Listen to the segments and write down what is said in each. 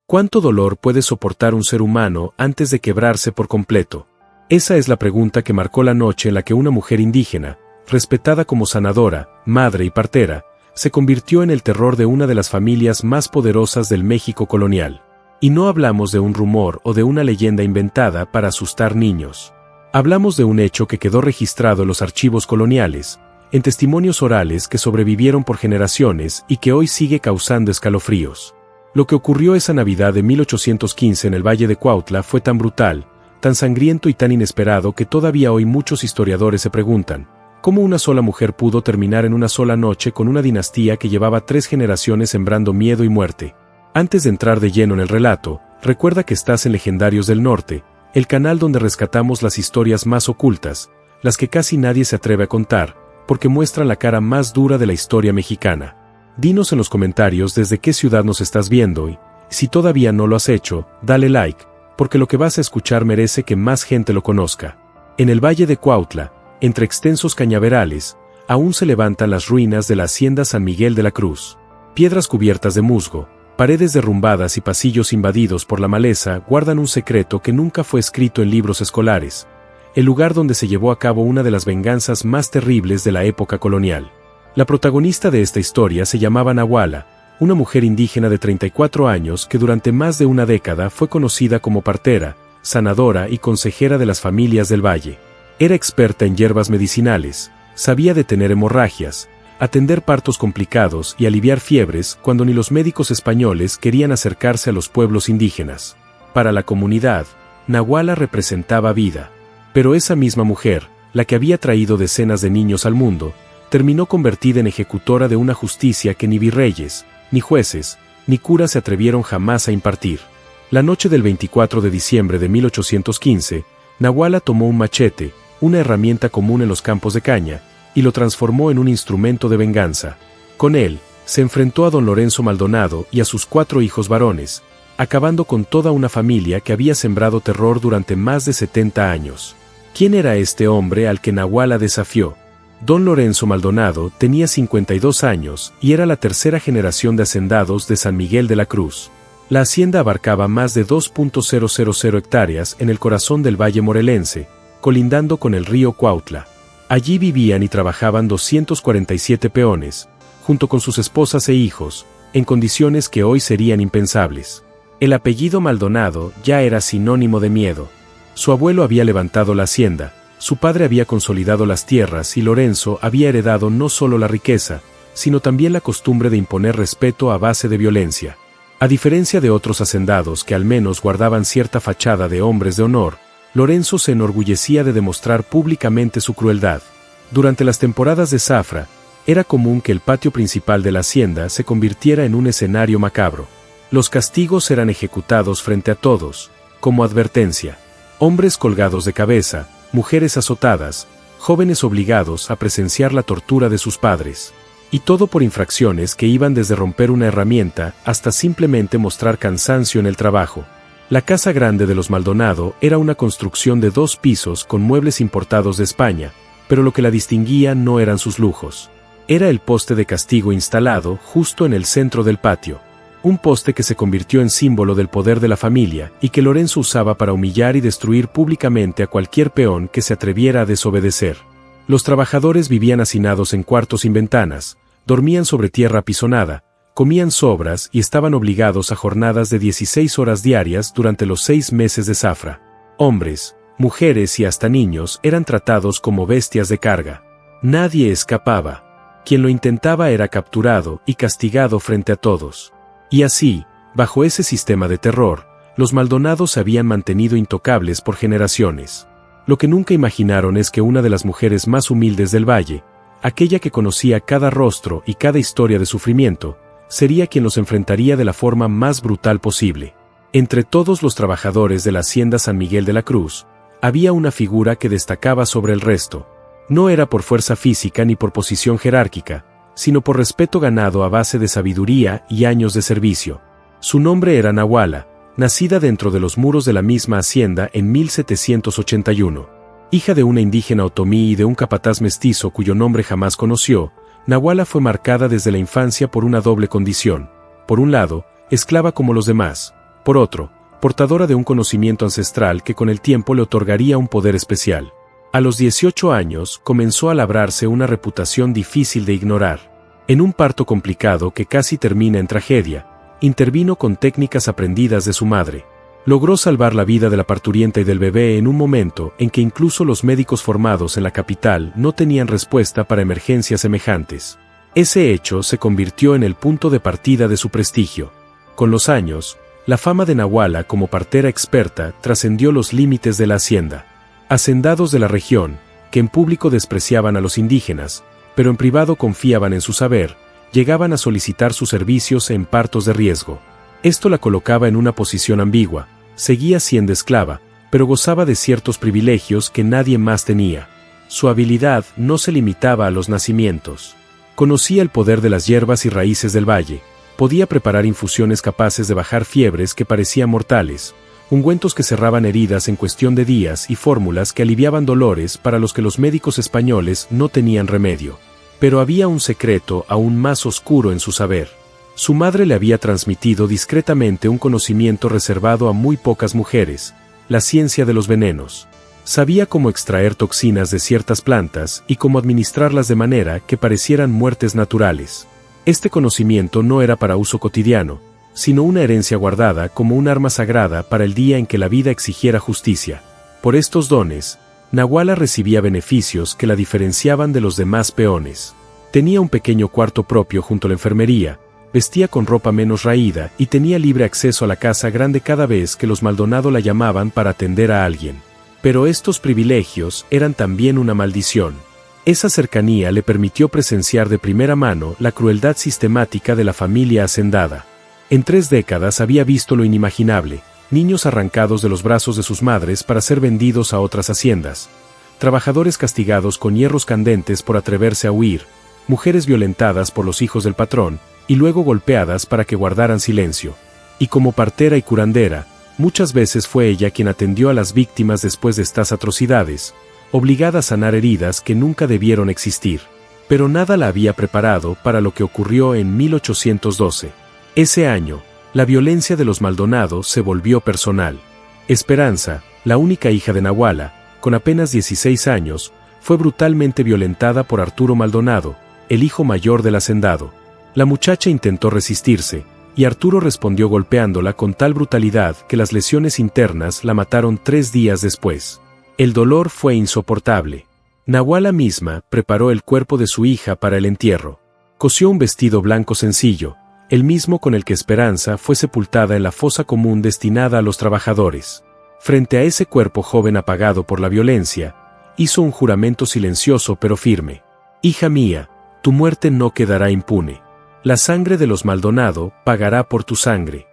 ¿Cuánto dolor puede soportar un ser humano antes de quebrarse por completo? Esa es la pregunta que marcó la noche en la que una mujer indígena, respetada como sanadora, madre y partera, se convirtió en el terror de una de las familias más poderosas del México colonial. Y no hablamos de un rumor o de una leyenda inventada para asustar niños. Hablamos de un hecho que quedó registrado en los archivos coloniales, en testimonios orales que sobrevivieron por generaciones y que hoy sigue causando escalofríos. Lo que ocurrió esa Navidad de 1815 en el Valle de Cuautla fue tan brutal, tan sangriento y tan inesperado que todavía hoy muchos historiadores se preguntan, ¿cómo una sola mujer pudo terminar en una sola noche con una dinastía que llevaba 3 generaciones sembrando miedo y muerte? Antes de entrar de lleno en el relato, recuerda que estás en Legendarios del Norte, el canal donde rescatamos las historias más ocultas, las que casi nadie se atreve a contar, porque muestran la cara más dura de la historia mexicana. Dinos en los comentarios desde qué ciudad nos estás viendo y, si todavía no lo has hecho, dale like, porque lo que vas a escuchar merece que más gente lo conozca. En el Valle de Cuautla, entre extensos cañaverales, aún se levantan las ruinas de la hacienda San Miguel de la Cruz. Piedras cubiertas de musgo, paredes derrumbadas y pasillos invadidos por la maleza guardan un secreto que nunca fue escrito en libros escolares, el lugar donde se llevó a cabo una de las venganzas más terribles de la época colonial. La protagonista de esta historia se llamaba Nahuala, una mujer indígena de 34 años que durante más de una década fue conocida como partera, sanadora y consejera de las familias del valle. Era experta en hierbas medicinales, sabía detener hemorragias, atender partos complicados y aliviar fiebres cuando ni los médicos españoles querían acercarse a los pueblos indígenas. Para la comunidad, Nahuala representaba vida. Pero esa misma mujer, la que había traído decenas de niños al mundo, terminó convertida en ejecutora de una justicia que ni virreyes, ni jueces, ni curas se atrevieron jamás a impartir. La noche del 24 de diciembre de 1815, Nahuala tomó un machete, una herramienta común en los campos de caña, y lo transformó en un instrumento de venganza. Con él, se enfrentó a don Lorenzo Maldonado y a sus 4 hijos varones, acabando con toda una familia que había sembrado terror durante más de 70 años. ¿Quién era este hombre al que Nahuala desafió? Don Lorenzo Maldonado tenía 52 años y era la tercera generación de hacendados de San Miguel de la Cruz. La hacienda abarcaba más de 2.000 hectáreas en el corazón del Valle Morelense, colindando con el río Cuautla. Allí vivían y trabajaban 247 peones, junto con sus esposas e hijos, en condiciones que hoy serían impensables. El apellido Maldonado ya era sinónimo de miedo. Su abuelo había levantado la hacienda, su padre había consolidado las tierras y Lorenzo había heredado no solo la riqueza, sino también la costumbre de imponer respeto a base de violencia. A diferencia de otros hacendados que al menos guardaban cierta fachada de hombres de honor, Lorenzo se enorgullecía de demostrar públicamente su crueldad. Durante las temporadas de zafra, era común que el patio principal de la hacienda se convirtiera en un escenario macabro. Los castigos eran ejecutados frente a todos, como advertencia. Hombres colgados de cabeza, mujeres azotadas, jóvenes obligados a presenciar la tortura de sus padres. Y todo por infracciones que iban desde romper una herramienta hasta simplemente mostrar cansancio en el trabajo. La casa grande de los Maldonado era una construcción de 2 pisos con muebles importados de España, pero lo que la distinguía no eran sus lujos. Era el poste de castigo instalado justo en el centro del patio. Un poste que se convirtió en símbolo del poder de la familia y que Lorenzo usaba para humillar y destruir públicamente a cualquier peón que se atreviera a desobedecer. Los trabajadores vivían hacinados en cuartos sin ventanas, dormían sobre tierra apisonada, comían sobras y estaban obligados a jornadas de 16 horas diarias durante los 6 meses de zafra. Hombres, mujeres y hasta niños eran tratados como bestias de carga. Nadie escapaba. Quien lo intentaba era capturado y castigado frente a todos. Y así, bajo ese sistema de terror, los Maldonados se habían mantenido intocables por generaciones. Lo que nunca imaginaron es que una de las mujeres más humildes del valle, aquella que conocía cada rostro y cada historia de sufrimiento, sería quien los enfrentaría de la forma más brutal posible. Entre todos los trabajadores de la hacienda San Miguel de la Cruz, había una figura que destacaba sobre el resto. No era por fuerza física ni por posición jerárquica, sino por respeto ganado a base de sabiduría y años de servicio. Su nombre era Nahuala, nacida dentro de los muros de la misma hacienda en 1781. Hija de una indígena otomí y de un capataz mestizo cuyo nombre jamás conoció, Nahuala fue marcada desde la infancia por una doble condición. Por un lado, esclava como los demás, por otro, portadora de un conocimiento ancestral que con el tiempo le otorgaría un poder especial. A los 18 años comenzó a labrarse una reputación difícil de ignorar. En un parto complicado que casi termina en tragedia, intervino con técnicas aprendidas de su madre. Logró salvar la vida de la parturienta y del bebé en un momento en que incluso los médicos formados en la capital no tenían respuesta para emergencias semejantes. Ese hecho se convirtió en el punto de partida de su prestigio. Con los años, la fama de Nahuala como partera experta trascendió los límites de la hacienda. Hacendados de la región, que en público despreciaban a los indígenas, pero en privado confiaban en su saber, llegaban a solicitar sus servicios en partos de riesgo. Esto la colocaba en una posición ambigua. Seguía siendo esclava, pero gozaba de ciertos privilegios que nadie más tenía. Su habilidad no se limitaba a los nacimientos. Conocía el poder de las hierbas y raíces del valle, podía preparar infusiones capaces de bajar fiebres que parecían mortales, ungüentos que cerraban heridas en cuestión de días y fórmulas que aliviaban dolores para los que los médicos españoles no tenían remedio. Pero había un secreto aún más oscuro en su saber. Su madre le había transmitido discretamente un conocimiento reservado a muy pocas mujeres, la ciencia de los venenos. Sabía cómo extraer toxinas de ciertas plantas y cómo administrarlas de manera que parecieran muertes naturales. Este conocimiento no era para uso cotidiano, sino una herencia guardada como un arma sagrada para el día en que la vida exigiera justicia. Por estos dones, Nahuala recibía beneficios que la diferenciaban de los demás peones. Tenía un pequeño cuarto propio junto a la enfermería, vestía con ropa menos raída y tenía libre acceso a la casa grande cada vez que los Maldonado la llamaban para atender a alguien. Pero estos privilegios eran también una maldición. Esa cercanía le permitió presenciar de primera mano la crueldad sistemática de la familia hacendada. En 3 décadas había visto lo inimaginable: niños arrancados de los brazos de sus madres para ser vendidos a otras haciendas, trabajadores castigados con hierros candentes por atreverse a huir, mujeres violentadas por los hijos del patrón, y luego golpeadas para que guardaran silencio. Y como partera y curandera, muchas veces fue ella quien atendió a las víctimas después de estas atrocidades, obligada a sanar heridas que nunca debieron existir. Pero nada la había preparado para lo que ocurrió en 1812. Ese año, la violencia de los Maldonado se volvió personal. Esperanza, la única hija de Nahuala, con apenas 16 años, fue brutalmente violentada por Arturo Maldonado, el hijo mayor del hacendado. La muchacha intentó resistirse, y Arturo respondió golpeándola con tal brutalidad que las lesiones internas la mataron 3 días después. El dolor fue insoportable. Nahuala misma preparó el cuerpo de su hija para el entierro. Cosió un vestido blanco sencillo, el mismo con el que Esperanza fue sepultada en la fosa común destinada a los trabajadores. Frente a ese cuerpo joven apagado por la violencia, hizo un juramento silencioso pero firme. «Hija mía, tu muerte no quedará impune. La sangre de los Maldonado pagará por tu sangre».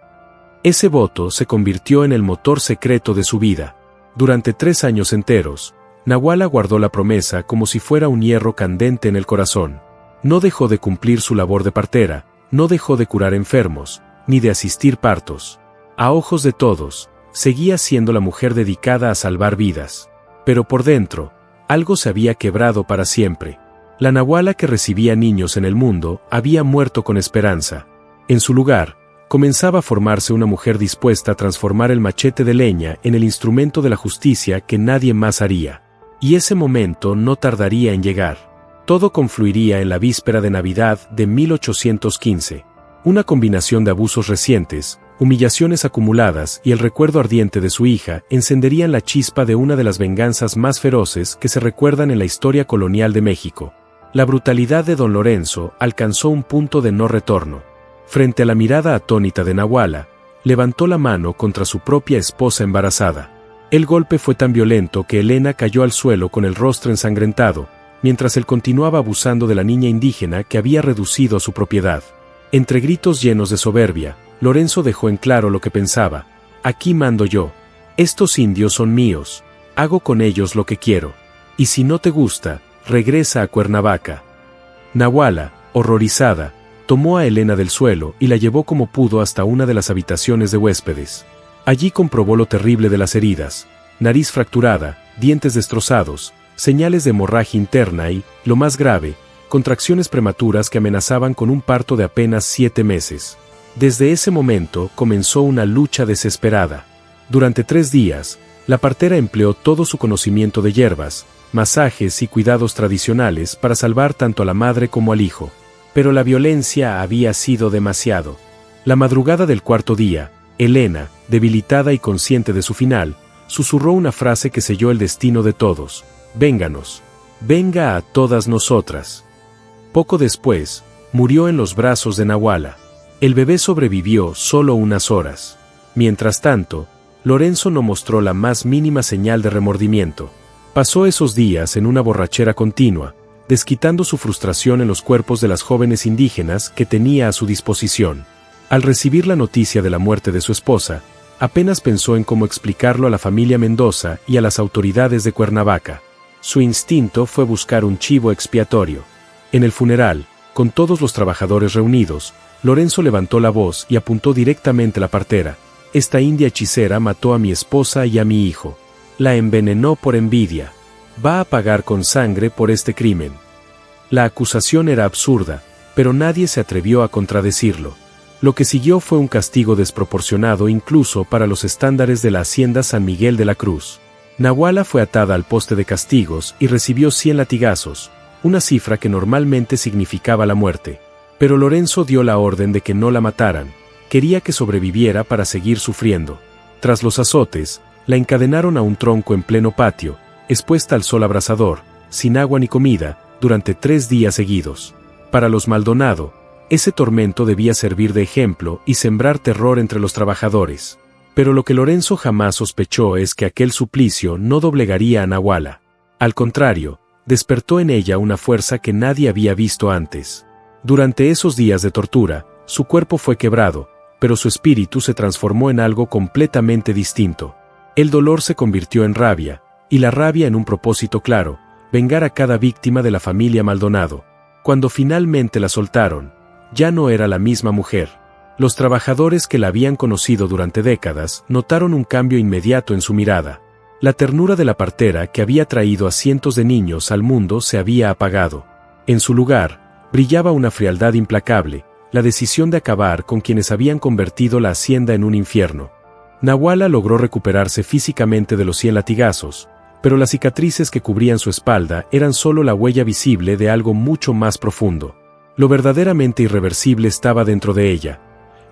Ese voto se convirtió en el motor secreto de su vida. Durante 3 años enteros, Nahuala guardó la promesa como si fuera un hierro candente en el corazón. No dejó de cumplir su labor de partera, no dejó de curar enfermos, ni de asistir partos. A ojos de todos, seguía siendo la mujer dedicada a salvar vidas. Pero por dentro, algo se había quebrado para siempre. La Nahuala que recibía niños en el mundo había muerto con Esperanza. En su lugar, comenzaba a formarse una mujer dispuesta a transformar el machete de leña en el instrumento de la justicia que nadie más haría. Y ese momento no tardaría en llegar. Todo confluiría en la víspera de Navidad de 1815. Una combinación de abusos recientes, humillaciones acumuladas y el recuerdo ardiente de su hija encenderían la chispa de una de las venganzas más feroces que se recuerdan en la historia colonial de México. La brutalidad de don Lorenzo alcanzó un punto de no retorno. Frente a la mirada atónita de Nahuala, levantó la mano contra su propia esposa embarazada. El golpe fue tan violento que Elena cayó al suelo con el rostro ensangrentado, mientras él continuaba abusando de la niña indígena que había reducido a su propiedad. Entre gritos llenos de soberbia, Lorenzo dejó en claro lo que pensaba: «Aquí mando yo. Estos indios son míos. Hago con ellos lo que quiero. Y si no te gusta, regresa a Cuernavaca». Nahuala, horrorizada, tomó a Elena del suelo y la llevó como pudo hasta una de las habitaciones de huéspedes. Allí comprobó lo terrible de las heridas: nariz fracturada, dientes destrozados, señales de hemorragia interna y, lo más grave, contracciones prematuras que amenazaban con un parto de apenas 7 meses. Desde ese momento comenzó una lucha desesperada. Durante 3 días, la partera empleó todo su conocimiento de hierbas, masajes y cuidados tradicionales para salvar tanto a la madre como al hijo. Pero la violencia había sido demasiado. La madrugada del 4.º día, Elena, debilitada y consciente de su final, susurró una frase que selló el destino de todos: «Vénganos. Venga a todas nosotras». Poco después, murió en los brazos de Nahuala. El bebé sobrevivió solo unas horas. Mientras tanto, Lorenzo no mostró la más mínima señal de remordimiento. Pasó esos días en una borrachera continua, desquitando su frustración en los cuerpos de las jóvenes indígenas que tenía a su disposición. Al recibir la noticia de la muerte de su esposa, apenas pensó en cómo explicarlo a la familia Mendoza y a las autoridades de Cuernavaca. Su instinto fue buscar un chivo expiatorio. En el funeral, con todos los trabajadores reunidos, Lorenzo levantó la voz y apuntó directamente a la partera: «Esta india hechicera mató a mi esposa y a mi hijo. La envenenó por envidia. Va a pagar con sangre por este crimen». La acusación era absurda, pero nadie se atrevió a contradecirlo. Lo que siguió fue un castigo desproporcionado incluso para los estándares de la hacienda San Miguel de la Cruz. Nahuala fue atada al poste de castigos y recibió 100 latigazos, una cifra que normalmente significaba la muerte. Pero Lorenzo dio la orden de que no la mataran. Quería que sobreviviera para seguir sufriendo. Tras los azotes, la encadenaron a un tronco en pleno patio, expuesta al sol abrasador, sin agua ni comida, durante 3 días seguidos. Para los Maldonado, ese tormento debía servir de ejemplo y sembrar terror entre los trabajadores. Pero lo que Lorenzo jamás sospechó es que aquel suplicio no doblegaría a Nahuala. Al contrario, despertó en ella una fuerza que nadie había visto antes. Durante esos días de tortura, su cuerpo fue quebrado, pero su espíritu se transformó en algo completamente distinto. El dolor se convirtió en rabia, y la rabia en un propósito claro: vengar a cada víctima de la familia Maldonado. Cuando finalmente la soltaron, ya no era la misma mujer. Los trabajadores que la habían conocido durante décadas notaron un cambio inmediato en su mirada. La ternura de la partera que había traído a cientos de niños al mundo se había apagado. En su lugar, brillaba una frialdad implacable, la decisión de acabar con quienes habían convertido la hacienda en un infierno. Nahuala logró recuperarse físicamente de los 100 latigazos, pero las cicatrices que cubrían su espalda eran solo la huella visible de algo mucho más profundo. Lo verdaderamente irreversible estaba dentro de ella.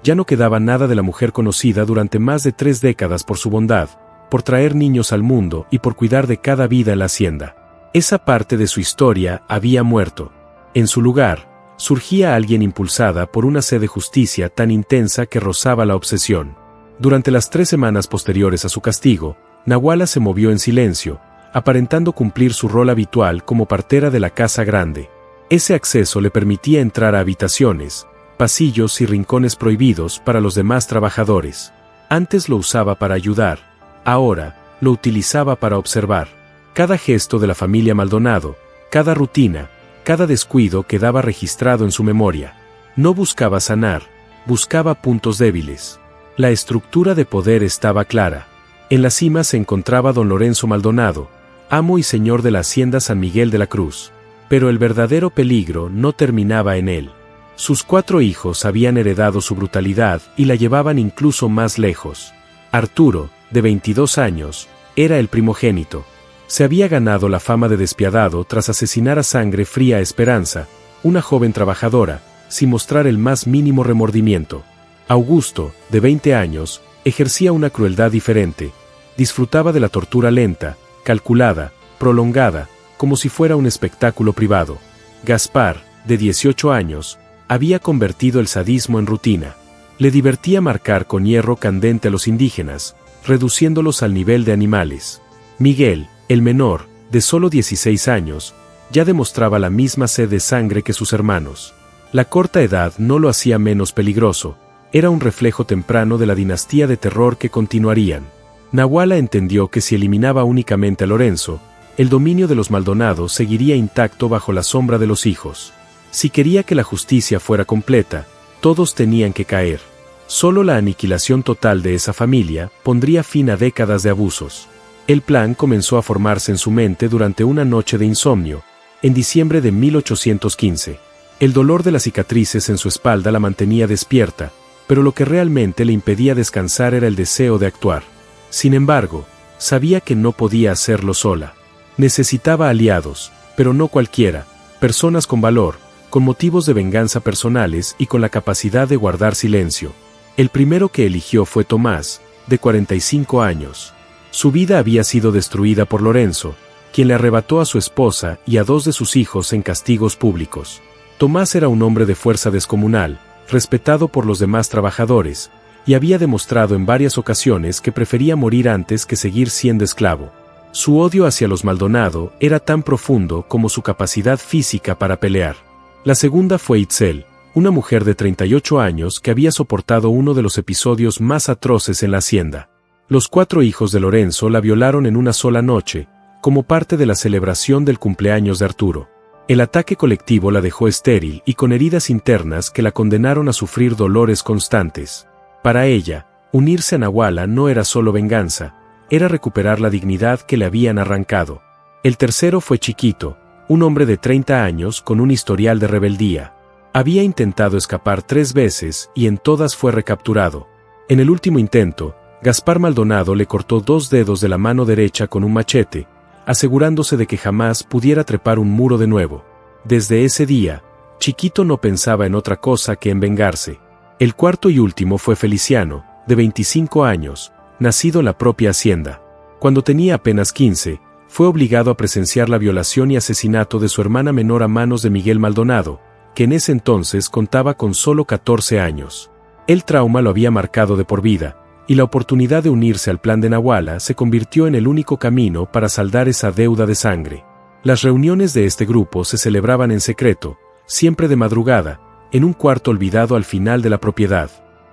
Ya no quedaba nada de la mujer conocida durante más de 3 décadas por su bondad, por traer niños al mundo y por cuidar de cada vida en la hacienda. Esa parte de su historia había muerto. En su lugar, surgía alguien impulsada por una sed de justicia tan intensa que rozaba la obsesión. Durante las 3 semanas posteriores a su castigo, Nahuala se movió en silencio, aparentando cumplir su rol habitual como partera de la casa grande. Ese acceso le permitía entrar a habitaciones, pasillos y rincones prohibidos para los demás trabajadores. Antes lo usaba para ayudar, ahora lo utilizaba para observar. Cada gesto de la familia Maldonado, cada rutina, cada descuido quedaba registrado en su memoria. No buscaba sanar, buscaba puntos débiles. La estructura de poder estaba clara. En la cima se encontraba don Lorenzo Maldonado, amo y señor de la hacienda San Miguel de la Cruz. Pero el verdadero peligro no terminaba en él. Sus 4 hijos habían heredado su brutalidad y la llevaban incluso más lejos. Arturo, de 22 años, era el primogénito. Se había ganado la fama de despiadado tras asesinar a sangre fría a Esperanza, una joven trabajadora, sin mostrar el más mínimo remordimiento. Augusto, de 20 años, ejercía una crueldad diferente. Disfrutaba de la tortura lenta, calculada, prolongada, como si fuera un espectáculo privado. Gaspar, de 18 años, había convertido el sadismo en rutina. Le divertía marcar con hierro candente a los indígenas, reduciéndolos al nivel de animales. Miguel, el menor, de solo 16 años, ya demostraba la misma sed de sangre que sus hermanos. La corta edad no lo hacía menos peligroso, era un reflejo temprano de la dinastía de terror que continuarían. Nahuala entendió que si eliminaba únicamente a Lorenzo, el dominio de los Maldonado seguiría intacto bajo la sombra de los hijos. Si quería que la justicia fuera completa, todos tenían que caer. Solo la aniquilación total de esa familia pondría fin a décadas de abusos. El plan comenzó a formarse en su mente durante una noche de insomnio, en diciembre de 1815. El dolor de las cicatrices en su espalda la mantenía despierta, pero lo que realmente le impedía descansar era el deseo de actuar. Sin embargo, sabía que no podía hacerlo sola. Necesitaba aliados, pero no cualquiera, personas con valor, con motivos de venganza personales y con la capacidad de guardar silencio. El primero que eligió fue Tomás, de 45 años. Su vida había sido destruida por Lorenzo, quien le arrebató a su esposa y a 2 de sus hijos en castigos públicos. Tomás era un hombre de fuerza descomunal, respetado por los demás trabajadores, y había demostrado en varias ocasiones que prefería morir antes que seguir siendo esclavo. Su odio hacia los Maldonado era tan profundo como su capacidad física para pelear. La segunda fue Itzel, una mujer de 38 años que había soportado uno de los episodios más atroces en la hacienda. Los 4 hijos de Lorenzo la violaron en una sola noche, como parte de la celebración del cumpleaños de Arturo. El ataque colectivo la dejó estéril y con heridas internas que la condenaron a sufrir dolores constantes. Para ella, unirse a Nahuala no era solo venganza, era recuperar la dignidad que le habían arrancado. El tercero fue Chiquito, un hombre de 30 años con un historial de rebeldía. Había intentado escapar 3 veces y en todas fue recapturado. En el último intento, Gaspar Maldonado le cortó 2 dedos de la mano derecha con un machete, asegurándose de que jamás pudiera trepar un muro de nuevo. Desde ese día, Chiquito no pensaba en otra cosa que en vengarse. El cuarto y último fue Feliciano, de 25 años, nacido en la propia hacienda. Cuando tenía apenas 15, fue obligado a presenciar la violación y asesinato de su hermana menor a manos de Miguel Maldonado, que en ese entonces contaba con solo 14 años. El trauma lo había marcado de por vida, y la oportunidad de unirse al plan de Nahuala se convirtió en el único camino para saldar esa deuda de sangre. Las reuniones de este grupo se celebraban en secreto, siempre de madrugada, en un cuarto olvidado al final de la propiedad.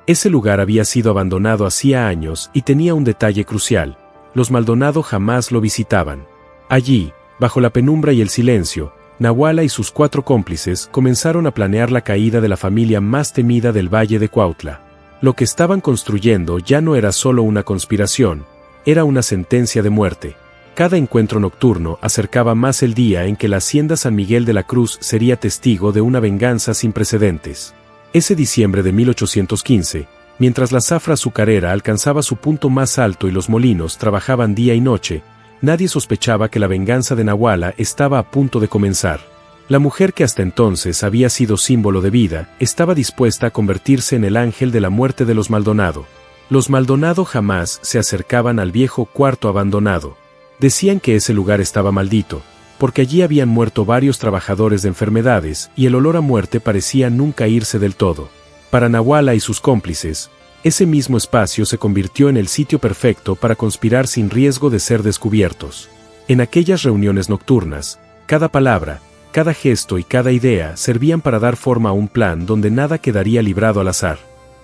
Ese lugar había sido abandonado hacía años y tenía un detalle crucial: los Maldonado jamás lo visitaban. Allí, bajo la penumbra y el silencio, Nahuala y sus 4 cómplices comenzaron a planear la caída de la familia más temida del Valle de Cuautla. Lo que estaban construyendo ya no era solo una conspiración, era una sentencia de muerte. Cada encuentro nocturno acercaba más el día en que la hacienda San Miguel de la Cruz sería testigo de una venganza sin precedentes. Ese diciembre de 1815, mientras la zafra azucarera alcanzaba su punto más alto y los molinos trabajaban día y noche, nadie sospechaba que la venganza de Nahuala estaba a punto de comenzar. La mujer que hasta entonces había sido símbolo de vida, estaba dispuesta a convertirse en el ángel de la muerte de los Maldonado. Los Maldonado jamás se acercaban al viejo cuarto abandonado. Decían que ese lugar estaba maldito, porque allí habían muerto varios trabajadores de enfermedades y el olor a muerte parecía nunca irse del todo. Para Nahuala y sus cómplices, ese mismo espacio se convirtió en el sitio perfecto para conspirar sin riesgo de ser descubiertos. En aquellas reuniones nocturnas, cada palabra, cada gesto y cada idea servían para dar forma a un plan donde nada quedaría librado al azar.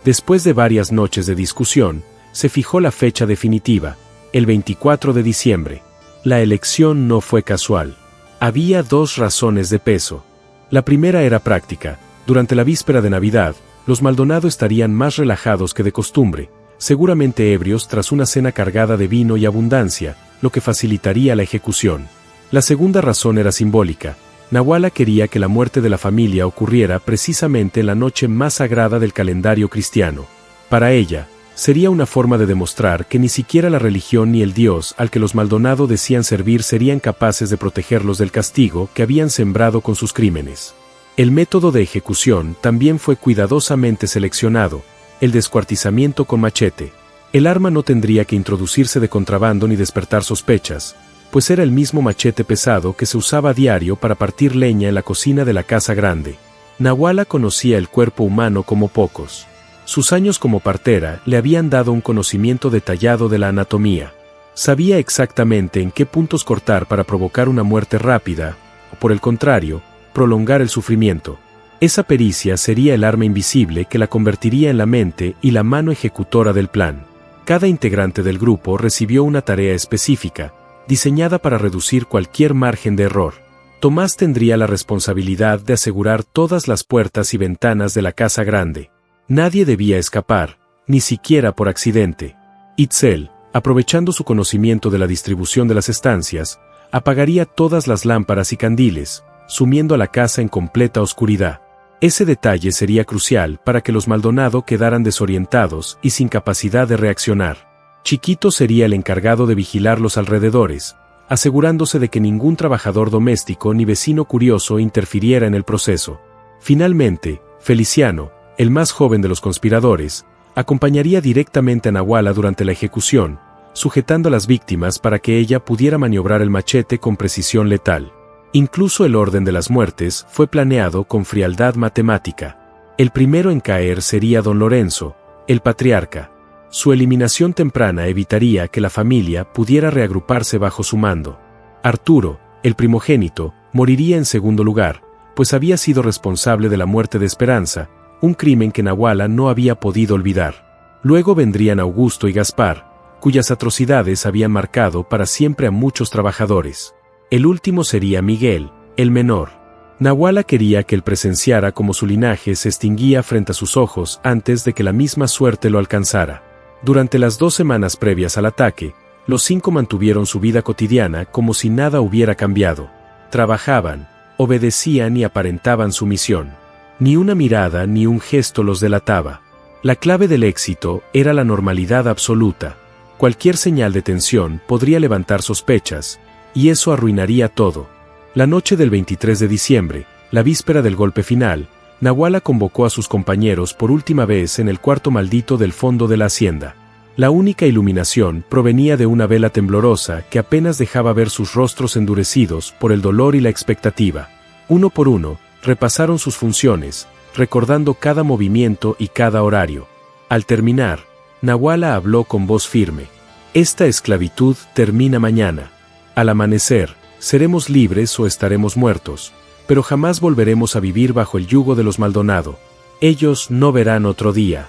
Después de varias noches de discusión, se fijó la fecha definitiva, el 24 de diciembre. La elección no fue casual. Había 2 razones de peso. La primera era práctica. Durante la víspera de Navidad, los Maldonado estarían más relajados que de costumbre, seguramente ebrios tras una cena cargada de vino y abundancia, lo que facilitaría la ejecución. La segunda razón era simbólica. Nahuala quería que la muerte de la familia ocurriera precisamente en la noche más sagrada del calendario cristiano. Para ella, sería una forma de demostrar que ni siquiera la religión ni el Dios al que los Maldonado decían servir serían capaces de protegerlos del castigo que habían sembrado con sus crímenes. El método de ejecución también fue cuidadosamente seleccionado: el descuartizamiento con machete. El arma no tendría que introducirse de contrabando ni despertar sospechas, pues era el mismo machete pesado que se usaba a diario para partir leña en la cocina de la casa grande. Nahuala conocía el cuerpo humano como pocos. Sus años como partera le habían dado un conocimiento detallado de la anatomía. Sabía exactamente en qué puntos cortar para provocar una muerte rápida, o por el contrario, prolongar el sufrimiento. Esa pericia sería el arma invisible que la convertiría en la mente y la mano ejecutora del plan. Cada integrante del grupo recibió una tarea específica, diseñada para reducir cualquier margen de error. Tomás tendría la responsabilidad de asegurar todas las puertas y ventanas de la casa grande. Nadie debía escapar, ni siquiera por accidente. Itzel, aprovechando su conocimiento de la distribución de las estancias, apagaría todas las lámparas y candiles, sumiendo a la casa en completa oscuridad. Ese detalle sería crucial para que los Maldonado quedaran desorientados y sin capacidad de reaccionar. Chiquito sería el encargado de vigilar los alrededores, asegurándose de que ningún trabajador doméstico ni vecino curioso interfiriera en el proceso. Finalmente, Feliciano, el más joven de los conspiradores, acompañaría directamente a Nahuala durante la ejecución, sujetando a las víctimas para que ella pudiera maniobrar el machete con precisión letal. Incluso el orden de las muertes fue planeado con frialdad matemática. El primero en caer sería don Lorenzo, el patriarca. Su eliminación temprana evitaría que la familia pudiera reagruparse bajo su mando. Arturo, el primogénito, moriría en segundo lugar, pues había sido responsable de la muerte de Esperanza, un crimen que Nahuala no había podido olvidar. Luego vendrían Augusto y Gaspar, cuyas atrocidades habían marcado para siempre a muchos trabajadores. El último sería Miguel, el menor. Nahuala quería que él presenciara cómo su linaje se extinguía frente a sus ojos antes de que la misma suerte lo alcanzara. Durante las 2 semanas previas al ataque, los 5 mantuvieron su vida cotidiana como si nada hubiera cambiado. Trabajaban, obedecían y aparentaban sumisión. Ni una mirada ni un gesto los delataba. La clave del éxito era la normalidad absoluta. Cualquier señal de tensión podría levantar sospechas, y eso arruinaría todo. La noche del 23 de diciembre, la víspera del golpe final, Nahuala convocó a sus compañeros por última vez en el cuarto maldito del fondo de la hacienda. La única iluminación provenía de una vela temblorosa que apenas dejaba ver sus rostros endurecidos por el dolor y la expectativa. Uno por uno, repasaron sus funciones, recordando cada movimiento y cada horario. Al terminar, Nahuala habló con voz firme. Esta esclavitud termina mañana. Al amanecer, seremos libres o estaremos muertos, pero jamás volveremos a vivir bajo el yugo de los Maldonado. Ellos no verán otro día.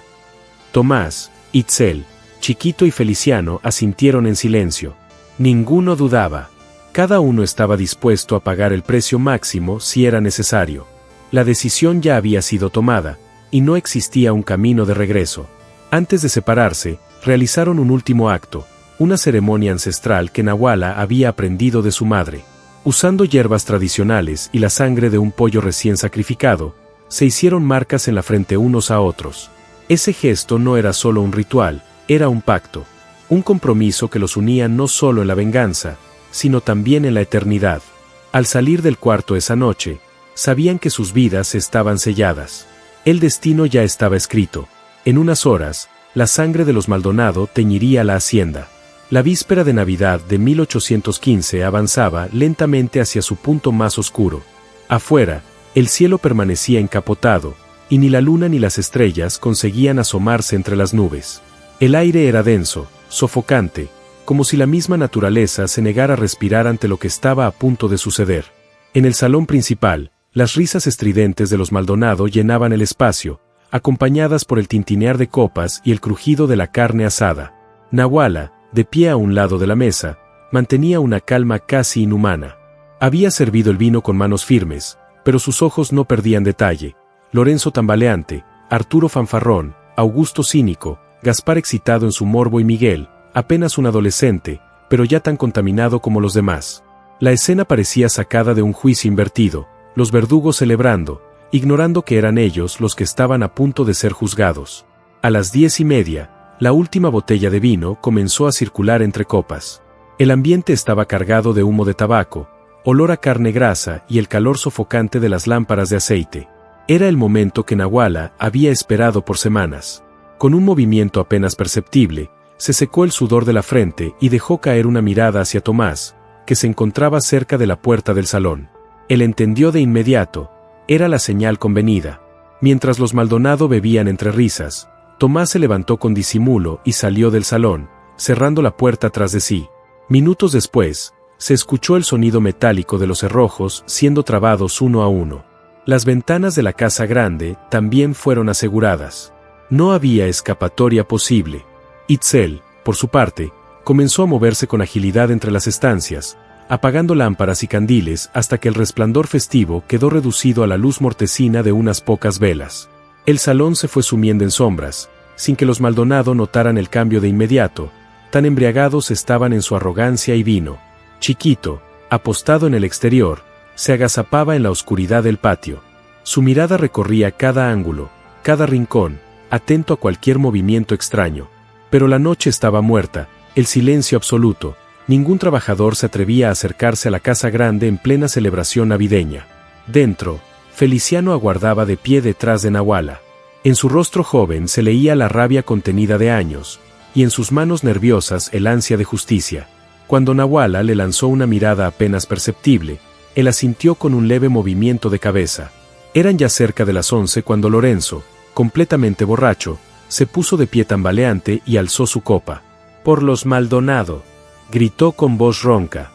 Tomás, Itzel, Chiquito y Feliciano asintieron en silencio. Ninguno dudaba. Cada uno estaba dispuesto a pagar el precio máximo si era necesario. La decisión ya había sido tomada, y no existía un camino de regreso. Antes de separarse, realizaron un último acto, una ceremonia ancestral que Nahuala había aprendido de su madre. Usando hierbas tradicionales y la sangre de un pollo recién sacrificado, se hicieron marcas en la frente unos a otros. Ese gesto no era solo un ritual, era un pacto, un compromiso que los unía no solo en la venganza, sino también en la eternidad. Al salir del cuarto esa noche, sabían que sus vidas estaban selladas. El destino ya estaba escrito. En unas horas, la sangre de los Maldonado teñiría la hacienda. La víspera de Navidad de 1815 avanzaba lentamente hacia su punto más oscuro. Afuera, el cielo permanecía encapotado, y ni la luna ni las estrellas conseguían asomarse entre las nubes. El aire era denso, sofocante, como si la misma naturaleza se negara a respirar ante lo que estaba a punto de suceder. En el salón principal, las risas estridentes de los Maldonado llenaban el espacio, acompañadas por el tintinear de copas y el crujido de la carne asada. Nahuala, de pie a un lado de la mesa, mantenía una calma casi inhumana. Había servido el vino con manos firmes, pero sus ojos no perdían detalle. Lorenzo tambaleante, Arturo fanfarrón, Augusto cínico, Gaspar excitado en su morbo y Miguel, apenas un adolescente, pero ya tan contaminado como los demás. La escena parecía sacada de un juicio invertido, los verdugos celebrando, ignorando que eran ellos los que estaban a punto de ser juzgados. A las 10:30, la última botella de vino comenzó a circular entre copas. El ambiente estaba cargado de humo de tabaco, olor a carne grasa y el calor sofocante de las lámparas de aceite. Era el momento que Nahuala había esperado por semanas. Con un movimiento apenas perceptible, se secó el sudor de la frente y dejó caer una mirada hacia Tomás, que se encontraba cerca de la puerta del salón. Él entendió de inmediato, era la señal convenida. Mientras los Maldonado bebían entre risas, Tomás se levantó con disimulo y salió del salón, cerrando la puerta tras de sí. Minutos después, se escuchó el sonido metálico de los cerrojos siendo trabados uno a uno. Las ventanas de la casa grande también fueron aseguradas. No había escapatoria posible. Itzel, por su parte, comenzó a moverse con agilidad entre las estancias, apagando lámparas y candiles hasta que el resplandor festivo quedó reducido a la luz mortecina de unas pocas velas. El salón se fue sumiendo en sombras, sin que los Maldonado notaran el cambio de inmediato, tan embriagados estaban en su arrogancia y vino. Chiquito, apostado en el exterior, se agazapaba en la oscuridad del patio. Su mirada recorría cada ángulo, cada rincón, atento a cualquier movimiento extraño. Pero la noche estaba muerta, el silencio absoluto. Ningún trabajador se atrevía a acercarse a la casa grande en plena celebración navideña. Dentro, Feliciano aguardaba de pie detrás de Nahuala. En su rostro joven se leía la rabia contenida de años, y en sus manos nerviosas el ansia de justicia. Cuando Nahuala le lanzó una mirada apenas perceptible, él asintió con un leve movimiento de cabeza. Eran ya cerca de las 11 cuando Lorenzo, completamente borracho, se puso de pie tambaleante y alzó su copa. «Por los Maldonado», gritó con voz ronca.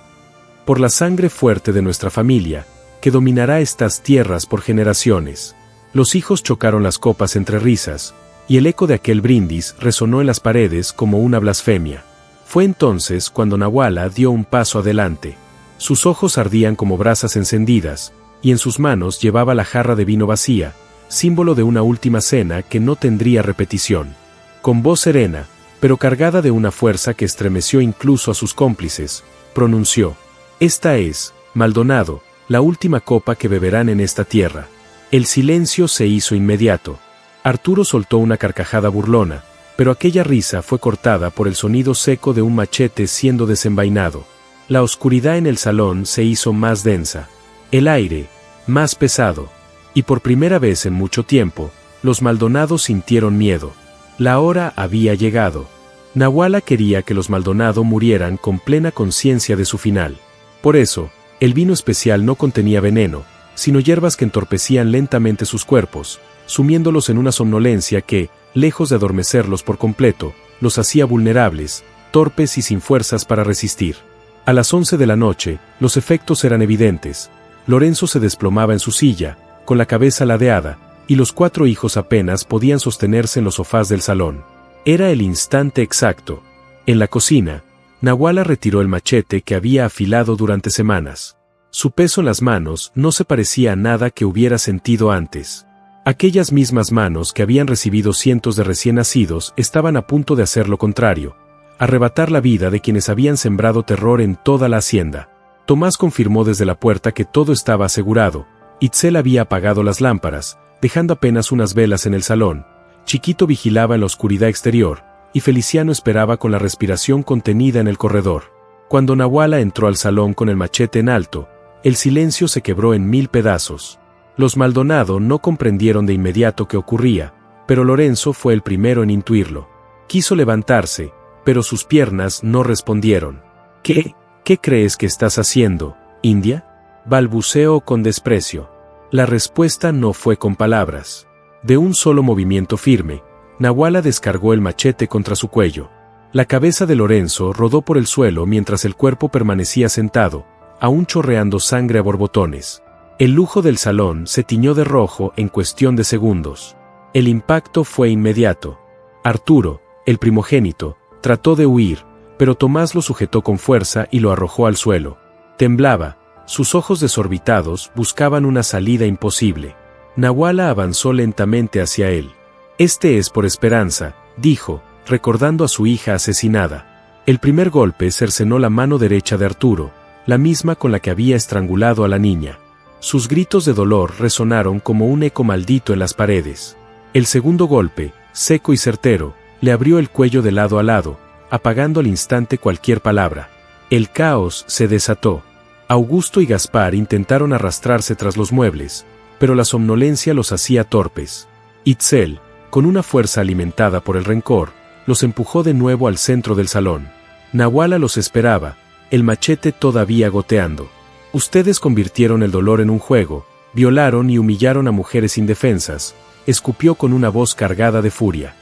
«Por la sangre fuerte de nuestra familia, que dominará estas tierras por generaciones». Los hijos chocaron las copas entre risas, y el eco de aquel brindis resonó en las paredes como una blasfemia. Fue entonces cuando Nahuala dio un paso adelante. Sus ojos ardían como brasas encendidas, y en sus manos llevaba la jarra de vino vacía, símbolo de una última cena que no tendría repetición. Con voz serena, pero cargada de una fuerza que estremeció incluso a sus cómplices, pronunció: «Esta es, Maldonado, la última copa que beberán en esta tierra». El silencio se hizo inmediato. Arturo soltó una carcajada burlona, pero aquella risa fue cortada por el sonido seco de un machete siendo desenvainado. La oscuridad en el salón se hizo más densa, el aire, más pesado, y por primera vez en mucho tiempo, los Maldonado sintieron miedo. La hora había llegado. Nahuala quería que los Maldonado murieran con plena conciencia de su final. Por eso, el vino especial no contenía veneno, sino hierbas que entorpecían lentamente sus cuerpos, sumiéndolos en una somnolencia que, lejos de adormecerlos por completo, los hacía vulnerables, torpes y sin fuerzas para resistir. A las 11 de la noche, los efectos eran evidentes. Lorenzo se desplomaba en su silla, con la cabeza ladeada, y los 4 hijos apenas podían sostenerse en los sofás del salón. Era el instante exacto. En la cocina, Nahuala retiró el machete que había afilado durante semanas. Su peso en las manos no se parecía a nada que hubiera sentido antes. Aquellas mismas manos que habían recibido cientos de recién nacidos estaban a punto de hacer lo contrario, arrebatar la vida de quienes habían sembrado terror en toda la hacienda. Tomás confirmó desde la puerta que todo estaba asegurado. Itzel había apagado las lámparas, dejando apenas unas velas en el salón. Chiquito vigilaba en la oscuridad exterior, y Feliciano esperaba con la respiración contenida en el corredor. Cuando Nahuala entró al salón con el machete en alto, el silencio se quebró en 1000 pedazos. Los Maldonado no comprendieron de inmediato qué ocurría, pero Lorenzo fue el primero en intuirlo. Quiso levantarse, pero sus piernas no respondieron. ¿Qué crees que estás haciendo, India?», balbuceó con desprecio. La respuesta no fue con palabras. De un solo movimiento firme, Nahuala descargó el machete contra su cuello. La cabeza de Lorenzo rodó por el suelo mientras el cuerpo permanecía sentado, aún chorreando sangre a borbotones. El lujo del salón se tiñó de rojo en cuestión de segundos. El impacto fue inmediato. Arturo, el primogénito, trató de huir, pero Tomás lo sujetó con fuerza y lo arrojó al suelo. Temblaba, sus ojos desorbitados buscaban una salida imposible. Nahuala avanzó lentamente hacia él. «Este es por Esperanza», dijo, recordando a su hija asesinada. El primer golpe cercenó la mano derecha de Arturo, la misma con la que había estrangulado a la niña. Sus gritos de dolor resonaron como un eco maldito en las paredes. El segundo golpe, seco y certero, le abrió el cuello de lado a lado, apagando al instante cualquier palabra. El caos se desató. Augusto y Gaspar intentaron arrastrarse tras los muebles, pero la somnolencia los hacía torpes. Itzel, con una fuerza alimentada por el rencor, los empujó de nuevo al centro del salón. Nahuala los esperaba, el machete todavía goteando. «Ustedes convirtieron el dolor en un juego, violaron y humillaron a mujeres indefensas», escupió con una voz cargada de furia.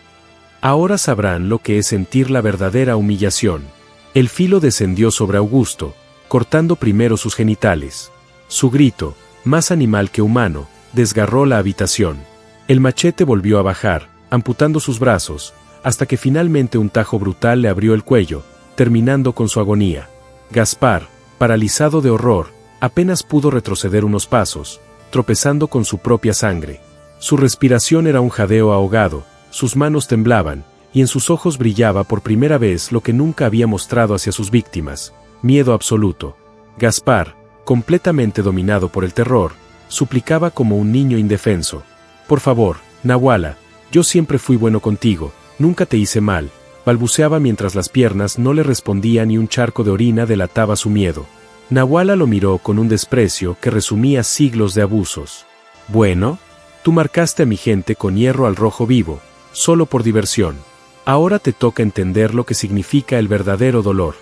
«Ahora sabrán lo que es sentir la verdadera humillación». El filo descendió sobre Augusto, cortando primero sus genitales. Su grito, más animal que humano, desgarró la habitación. El machete volvió a bajar, amputando sus brazos, hasta que finalmente un tajo brutal le abrió el cuello, terminando con su agonía. Gaspar, paralizado de horror, apenas pudo retroceder unos pasos, tropezando con su propia sangre. Su respiración era un jadeo ahogado, sus manos temblaban, y en sus ojos brillaba por primera vez lo que nunca había mostrado hacia sus víctimas: miedo absoluto. Gaspar, completamente dominado por el terror, suplicaba como un niño indefenso. Por favor, Nahuala, yo siempre fui bueno contigo, nunca te hice mal, balbuceaba mientras las piernas no le respondían y un charco de orina delataba su miedo. Nahuala lo miró con un desprecio que resumía siglos de abusos. Bueno, tú marcaste a mi gente con hierro al rojo vivo, solo por diversión. Ahora te toca entender lo que significa el verdadero dolor.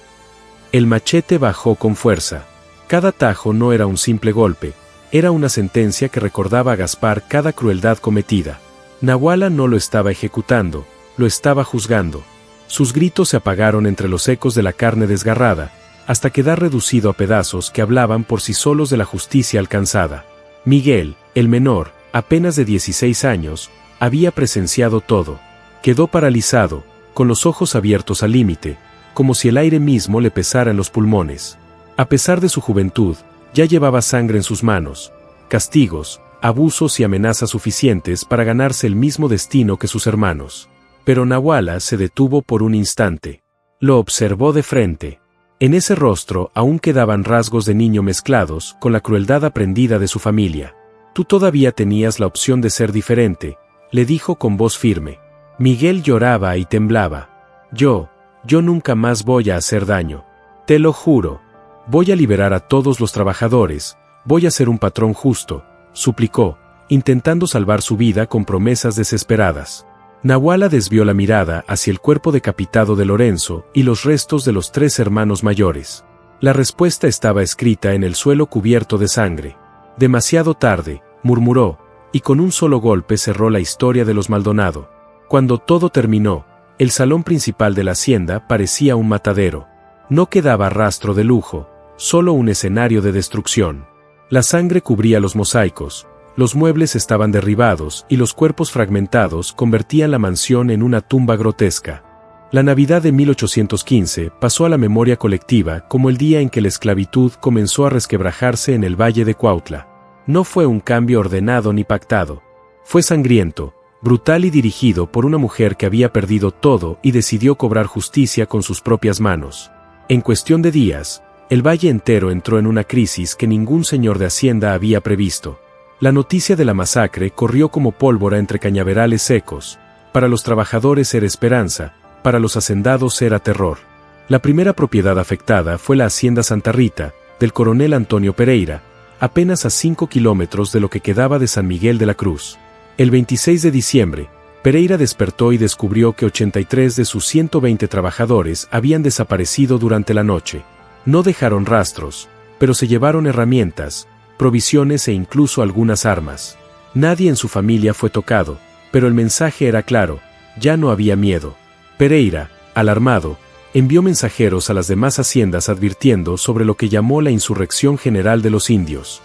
El machete bajó con fuerza. Cada tajo no era un simple golpe, era una sentencia que recordaba a Gaspar cada crueldad cometida. Nahuala no lo estaba ejecutando, lo estaba juzgando. Sus gritos se apagaron entre los ecos de la carne desgarrada, hasta quedar reducido a pedazos que hablaban por sí solos de la justicia alcanzada. Miguel, el menor, apenas de 16 años, había presenciado todo. Quedó paralizado, con los ojos abiertos al límite, como si el aire mismo le pesara en los pulmones. A pesar de su juventud, ya llevaba sangre en sus manos, castigos, abusos y amenazas suficientes para ganarse el mismo destino que sus hermanos. Pero Nahuala se detuvo por un instante. Lo observó de frente. En ese rostro aún quedaban rasgos de niño mezclados con la crueldad aprendida de su familia. Tú todavía tenías la opción de ser diferente, le dijo con voz firme. Miguel lloraba y temblaba. Yo nunca más voy a hacer daño. Te lo juro. Voy a liberar a todos los trabajadores, voy a ser un patrón justo, suplicó, intentando salvar su vida con promesas desesperadas. Nahuala desvió la mirada hacia el cuerpo decapitado de Lorenzo y los restos de los 3 hermanos mayores. La respuesta estaba escrita en el suelo cubierto de sangre. Demasiado tarde, murmuró, y con un solo golpe cerró la historia de los Maldonado. Cuando todo terminó, el salón principal de la hacienda parecía un matadero. No quedaba rastro de lujo, solo un escenario de destrucción. La sangre cubría los mosaicos, los muebles estaban derribados y los cuerpos fragmentados convertían la mansión en una tumba grotesca. La Navidad de 1815 pasó a la memoria colectiva como el día en que la esclavitud comenzó a resquebrajarse en el Valle de Cuautla. No fue un cambio ordenado ni pactado. Fue sangriento, brutal y dirigido por una mujer que había perdido todo y decidió cobrar justicia con sus propias manos. En cuestión de días, el valle entero entró en una crisis que ningún señor de Hacienda había previsto. La noticia de la masacre corrió como pólvora entre cañaverales secos. Para los trabajadores era esperanza, para los hacendados era terror. La primera propiedad afectada fue la Hacienda Santa Rita, del coronel Antonio Pereira, apenas a 5 kilómetros de lo que quedaba de San Miguel de la Cruz. El 26 de diciembre, Pereira despertó y descubrió que 83 de sus 120 trabajadores habían desaparecido durante la noche. No dejaron rastros, pero se llevaron herramientas, provisiones e incluso algunas armas. Nadie en su familia fue tocado, pero el mensaje era claro, ya no había miedo. Pereira, alarmado, envió mensajeros a las demás haciendas advirtiendo sobre lo que llamó la insurrección general de los indios.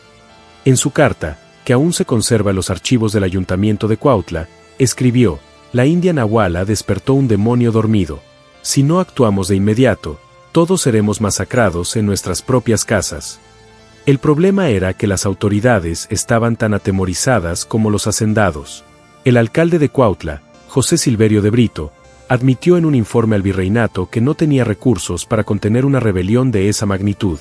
En su carta, que aún se conserva en los archivos del ayuntamiento de Cuautla, escribió, la india Nahuala despertó un demonio dormido. Si no actuamos de inmediato, todos seremos masacrados en nuestras propias casas. El problema era que las autoridades estaban tan atemorizadas como los hacendados. El alcalde de Cuautla, José Silverio de Brito, admitió en un informe al virreinato que no tenía recursos para contener una rebelión de esa magnitud.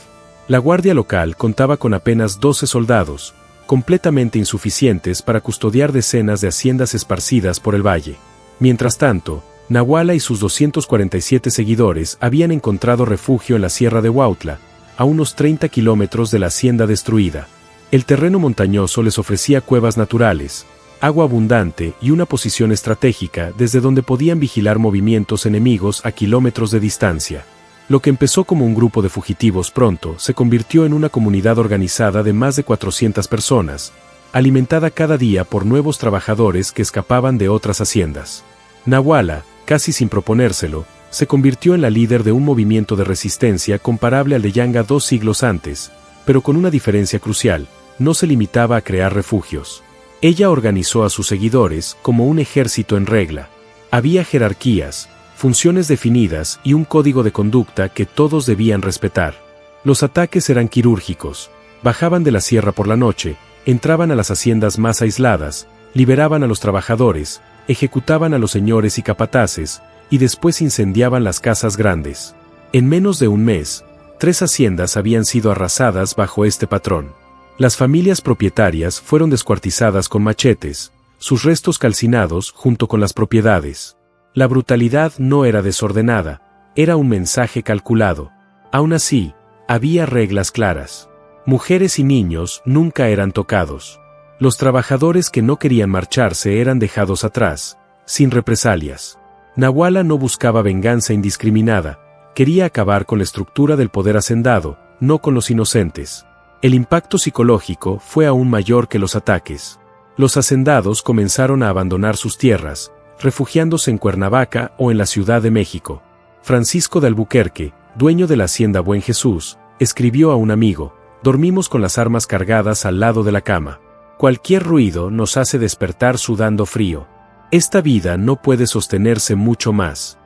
La guardia local contaba con apenas 12 soldados, completamente insuficientes para custodiar decenas de haciendas esparcidas por el valle. Mientras tanto, Nahuala y sus 247 seguidores habían encontrado refugio en la sierra de Huautla, a unos 30 kilómetros de la hacienda destruida. El terreno montañoso les ofrecía cuevas naturales, agua abundante y una posición estratégica desde donde podían vigilar movimientos enemigos a kilómetros de distancia. Lo que empezó como un grupo de fugitivos pronto se convirtió en una comunidad organizada de más de 400 personas, alimentada cada día por nuevos trabajadores que escapaban de otras haciendas. Nahuala, casi sin proponérselo, se convirtió en la líder de un movimiento de resistencia comparable al de Yanga 2 siglos antes, pero con una diferencia crucial, no se limitaba a crear refugios. Ella organizó a sus seguidores como un ejército en regla. Había jerarquías, funciones definidas y un código de conducta que todos debían respetar. Los ataques eran quirúrgicos, bajaban de la sierra por la noche, entraban a las haciendas más aisladas, liberaban a los trabajadores, ejecutaban a los señores y capataces, y después incendiaban las casas grandes. En menos de un mes, 3 haciendas habían sido arrasadas bajo este patrón. Las familias propietarias fueron descuartizadas con machetes, sus restos calcinados junto con las propiedades. La brutalidad no era desordenada, era un mensaje calculado. Aún así, había reglas claras. Mujeres y niños nunca eran tocados. Los trabajadores que no querían marcharse eran dejados atrás, sin represalias. Nahuala no buscaba venganza indiscriminada, quería acabar con la estructura del poder hacendado, no con los inocentes. El impacto psicológico fue aún mayor que los ataques. Los hacendados comenzaron a abandonar sus tierras, refugiándose en Cuernavaca o en la Ciudad de México. Francisco de Albuquerque, dueño de la hacienda Buen Jesús, escribió a un amigo: dormimos con las armas cargadas al lado de la cama. Cualquier ruido nos hace despertar sudando frío. Esta vida no puede sostenerse mucho más.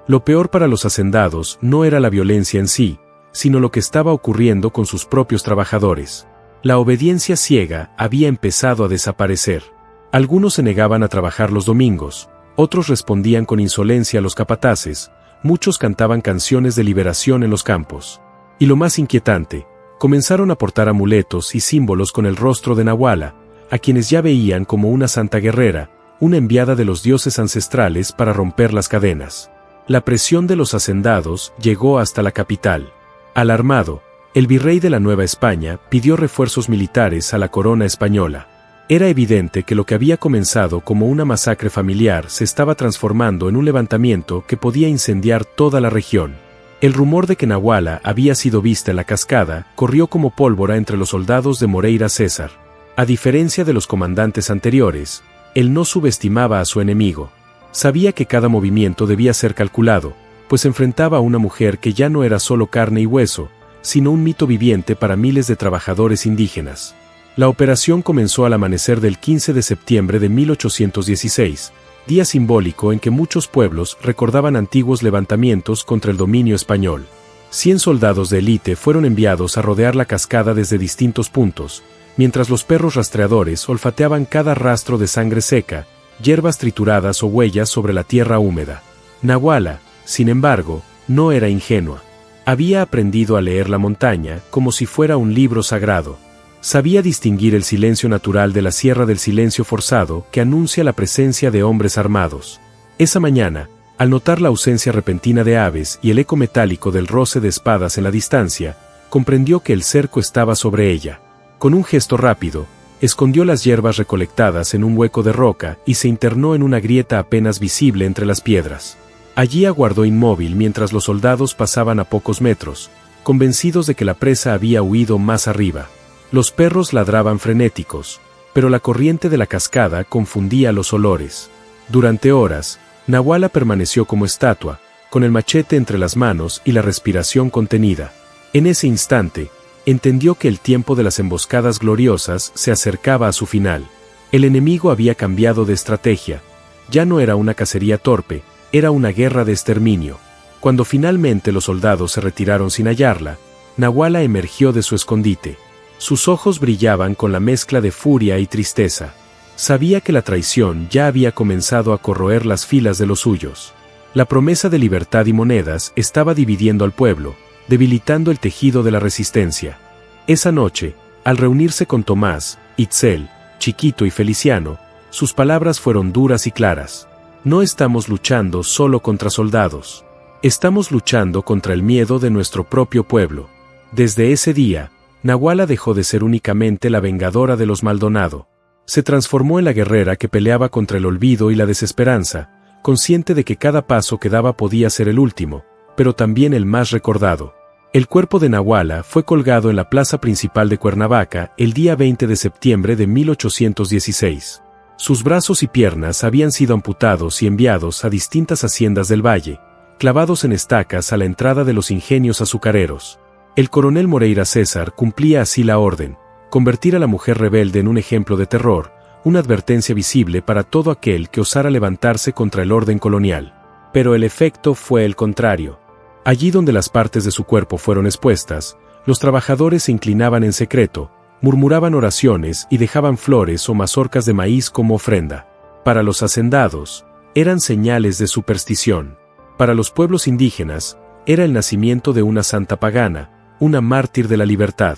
Lo peor para los hacendados no era la violencia en sí, sino lo que estaba ocurriendo con sus propios trabajadores. La obediencia ciega había empezado a desaparecer. Algunos se negaban a trabajar los domingos, otros respondían con insolencia a los capataces, muchos cantaban canciones de liberación en los campos. Y lo más inquietante, comenzaron a portar amuletos y símbolos con el rostro de Nahuala, a quienes ya veían como una santa guerrera, una enviada de los dioses ancestrales para romper las cadenas. La presión de los hacendados llegó hasta la capital. Alarmado, el virrey de la Nueva España pidió refuerzos militares a la corona española. Era evidente que lo que había comenzado como una masacre familiar se estaba transformando en un levantamiento que podía incendiar toda la región. El rumor de que Nahuala había sido vista en la cascada corrió como pólvora entre los soldados de Moreira César. A diferencia de los comandantes anteriores, él no subestimaba a su enemigo. Sabía que cada movimiento debía ser calculado, pues enfrentaba a una mujer que ya no era solo carne y hueso, sino un mito viviente para miles de trabajadores indígenas. La operación comenzó al amanecer del 15 de septiembre de 1816, día simbólico en que muchos pueblos recordaban antiguos levantamientos contra el dominio español. 100 soldados de élite fueron enviados a rodear la cascada desde distintos puntos, mientras los perros rastreadores olfateaban cada rastro de sangre seca, hierbas trituradas o huellas sobre la tierra húmeda. Nahuala, sin embargo, no era ingenua. Había aprendido a leer la montaña como si fuera un libro sagrado. Sabía distinguir el silencio natural de la sierra del silencio forzado que anuncia la presencia de hombres armados. Esa mañana, al notar la ausencia repentina de aves y el eco metálico del roce de espadas en la distancia, comprendió que el cerco estaba sobre ella. Con un gesto rápido, escondió las hierbas recolectadas en un hueco de roca y se internó en una grieta apenas visible entre las piedras. Allí aguardó inmóvil mientras los soldados pasaban a pocos metros, convencidos de que la presa había huido más arriba. Los perros ladraban frenéticos, pero la corriente de la cascada confundía los olores. Durante horas, Nahuala permaneció como estatua, con el machete entre las manos y la respiración contenida. En ese instante, entendió que el tiempo de las emboscadas gloriosas se acercaba a su final. El enemigo había cambiado de estrategia. Ya no era una cacería torpe, era una guerra de exterminio. Cuando finalmente los soldados se retiraron sin hallarla, Nahuala emergió de su escondite. Sus ojos brillaban con la mezcla de furia y tristeza. Sabía que la traición ya había comenzado a corroer las filas de los suyos. La promesa de libertad y monedas estaba dividiendo al pueblo, debilitando el tejido de la resistencia. Esa noche, al reunirse con Tomás, Itzel, Chiquito y Feliciano, sus palabras fueron duras y claras. No estamos luchando solo contra soldados. Estamos luchando contra el miedo de nuestro propio pueblo. Desde ese día, Nahuala dejó de ser únicamente la vengadora de los Maldonado. Se transformó en la guerrera que peleaba contra el olvido y la desesperanza, consciente de que cada paso que daba podía ser el último, pero también el más recordado. El cuerpo de Nahuala fue colgado en la plaza principal de Cuernavaca el día 20 de septiembre de 1816. Sus brazos y piernas habían sido amputados y enviados a distintas haciendas del valle, clavados en estacas a la entrada de los ingenios azucareros. El coronel Moreira César cumplía así la orden: convertir a la mujer rebelde en un ejemplo de terror, una advertencia visible para todo aquel que osara levantarse contra el orden colonial. Pero el efecto fue el contrario. Allí donde las partes de su cuerpo fueron expuestas, los trabajadores se inclinaban en secreto, murmuraban oraciones y dejaban flores o mazorcas de maíz como ofrenda. Para los hacendados, eran señales de superstición. Para los pueblos indígenas, era el nacimiento de una santa pagana, una mártir de la libertad.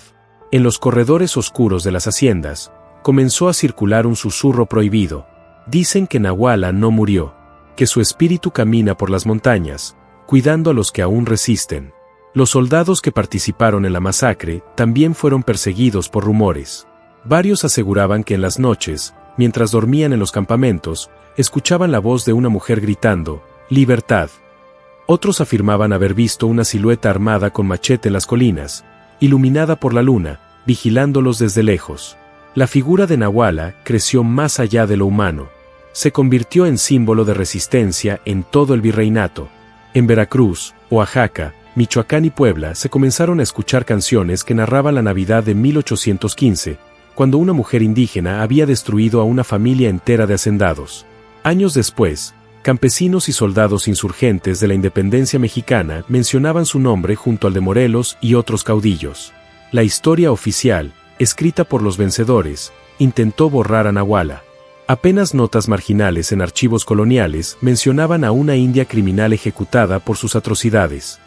En los corredores oscuros de las haciendas, comenzó a circular un susurro prohibido. Dicen que Nahuala no murió, que su espíritu camina por las montañas, cuidando a los que aún resisten. Los soldados que participaron en la masacre también fueron perseguidos por rumores. Varios aseguraban que en las noches, mientras dormían en los campamentos, escuchaban la voz de una mujer gritando, «¡Libertad!». Otros afirmaban haber visto una silueta armada con machete en las colinas, iluminada por la luna, vigilándolos desde lejos. La figura de Nahuala creció más allá de lo humano. Se convirtió en símbolo de resistencia en todo el virreinato. En Veracruz, Oaxaca, Michoacán y Puebla se comenzaron a escuchar canciones que narraban la Navidad de 1815, cuando una mujer indígena había destruido a una familia entera de hacendados. Años después, campesinos y soldados insurgentes de la independencia mexicana mencionaban su nombre junto al de Morelos y otros caudillos. La historia oficial, escrita por los vencedores, intentó borrar a Nahuala. Apenas notas marginales en archivos coloniales mencionaban a una india criminal ejecutada por sus atrocidades.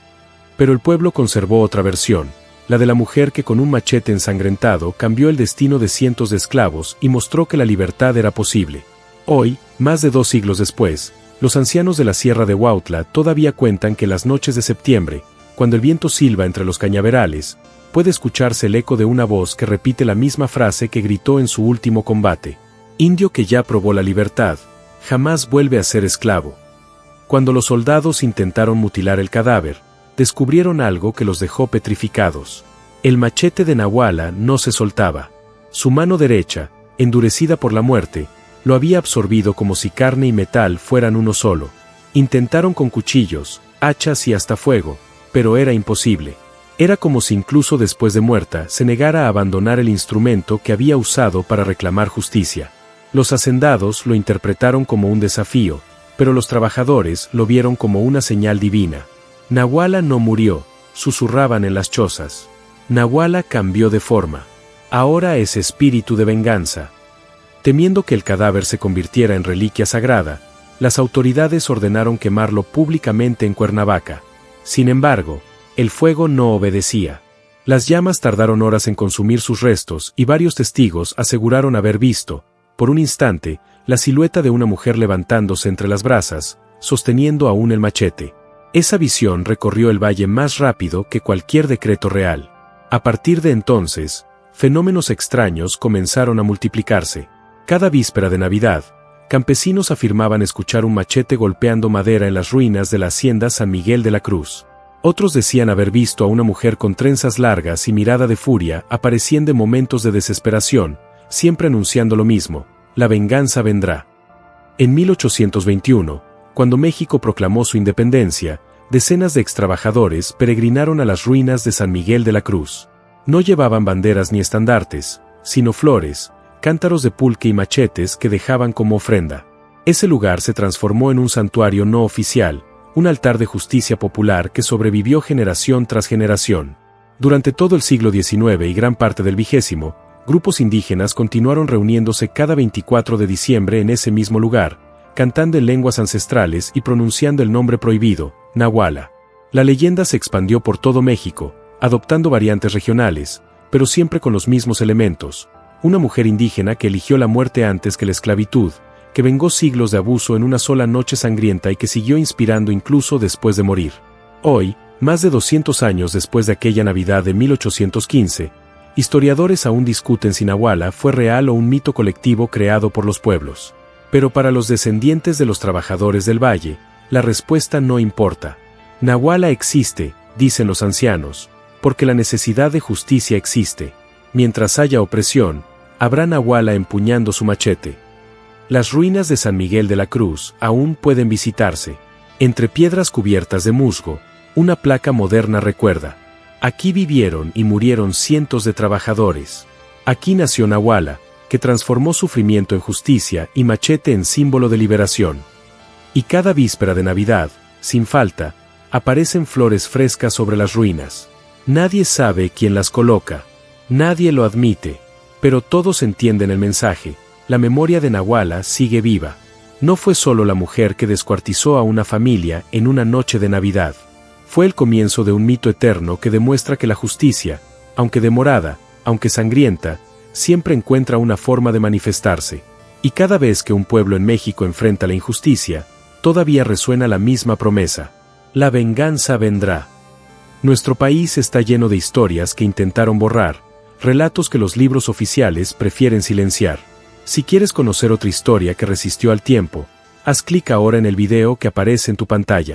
Pero el pueblo conservó otra versión, la de la mujer que con un machete ensangrentado cambió el destino de cientos de esclavos y mostró que la libertad era posible. Hoy, más de 2 siglos después, los ancianos de la Sierra de Huautla todavía cuentan que las noches de septiembre, cuando el viento silba entre los cañaverales, puede escucharse el eco de una voz que repite la misma frase que gritó en su último combate. Indio que ya probó la libertad, jamás vuelve a ser esclavo. Cuando los soldados intentaron mutilar el cadáver, descubrieron algo que los dejó petrificados. El machete de Nahuala no se soltaba. Su mano derecha, endurecida por la muerte, lo había absorbido como si carne y metal fueran uno solo. Intentaron con cuchillos, hachas y hasta fuego, pero era imposible. Era como si incluso después de muerta se negara a abandonar el instrumento que había usado para reclamar justicia. Los hacendados lo interpretaron como un desafío, pero los trabajadores lo vieron como una señal divina. Nahuala no murió, susurraban en las chozas. Nahuala cambió de forma. Ahora es espíritu de venganza. Temiendo que el cadáver se convirtiera en reliquia sagrada, las autoridades ordenaron quemarlo públicamente en Cuernavaca. Sin embargo, el fuego no obedecía. Las llamas tardaron horas en consumir sus restos y varios testigos aseguraron haber visto, por un instante, la silueta de una mujer levantándose entre las brasas, sosteniendo aún el machete. Esa visión recorrió el valle más rápido que cualquier decreto real. A partir de entonces, fenómenos extraños comenzaron a multiplicarse. Cada víspera de Navidad, campesinos afirmaban escuchar un machete golpeando madera en las ruinas de la hacienda San Miguel de la Cruz. Otros decían haber visto a una mujer con trenzas largas y mirada de furia apareciendo en momentos de desesperación, siempre anunciando lo mismo: la venganza vendrá. En 1821, cuando México proclamó su independencia, decenas de extrabajadores peregrinaron a las ruinas de San Miguel de la Cruz. No llevaban banderas ni estandartes, sino flores, cántaros de pulque y machetes que dejaban como ofrenda. Ese lugar se transformó en un santuario no oficial, un altar de justicia popular que sobrevivió generación tras generación. Durante todo el siglo XIX y gran parte del XX, grupos indígenas continuaron reuniéndose cada 24 de diciembre en ese mismo lugar, cantando en lenguas ancestrales y pronunciando el nombre prohibido, Nahuala. La leyenda se expandió por todo México, adoptando variantes regionales, pero siempre con los mismos elementos: una mujer indígena que eligió la muerte antes que la esclavitud, que vengó siglos de abuso en una sola noche sangrienta y que siguió inspirando incluso después de morir. Hoy, más de 200 años después de aquella Navidad de 1815, historiadores aún discuten si Nahuala fue real o un mito colectivo creado por los pueblos. Pero para los descendientes de los trabajadores del valle, la respuesta no importa. Nahuala existe, dicen los ancianos, porque la necesidad de justicia existe. Mientras haya opresión, habrá Nahuala empuñando su machete. Las ruinas de San Miguel de la Cruz aún pueden visitarse. Entre piedras cubiertas de musgo, una placa moderna recuerda: aquí vivieron y murieron cientos de trabajadores. Aquí nació Nahuala, que transformó sufrimiento en justicia y machete en símbolo de liberación. Y cada víspera de Navidad, sin falta, aparecen flores frescas sobre las ruinas. Nadie sabe quién las coloca. Nadie lo admite. Pero todos entienden el mensaje: la memoria de Nahuala sigue viva. No fue solo la mujer que descuartizó a una familia en una noche de Navidad. Fue el comienzo de un mito eterno que demuestra que la justicia, aunque demorada, aunque sangrienta, siempre encuentra una forma de manifestarse. Y cada vez que un pueblo en México enfrenta la injusticia, todavía resuena la misma promesa: la venganza vendrá. Nuestro país está lleno de historias que intentaron borrar, relatos que los libros oficiales prefieren silenciar. Si quieres conocer otra historia que resistió al tiempo, haz clic ahora en el video que aparece en tu pantalla.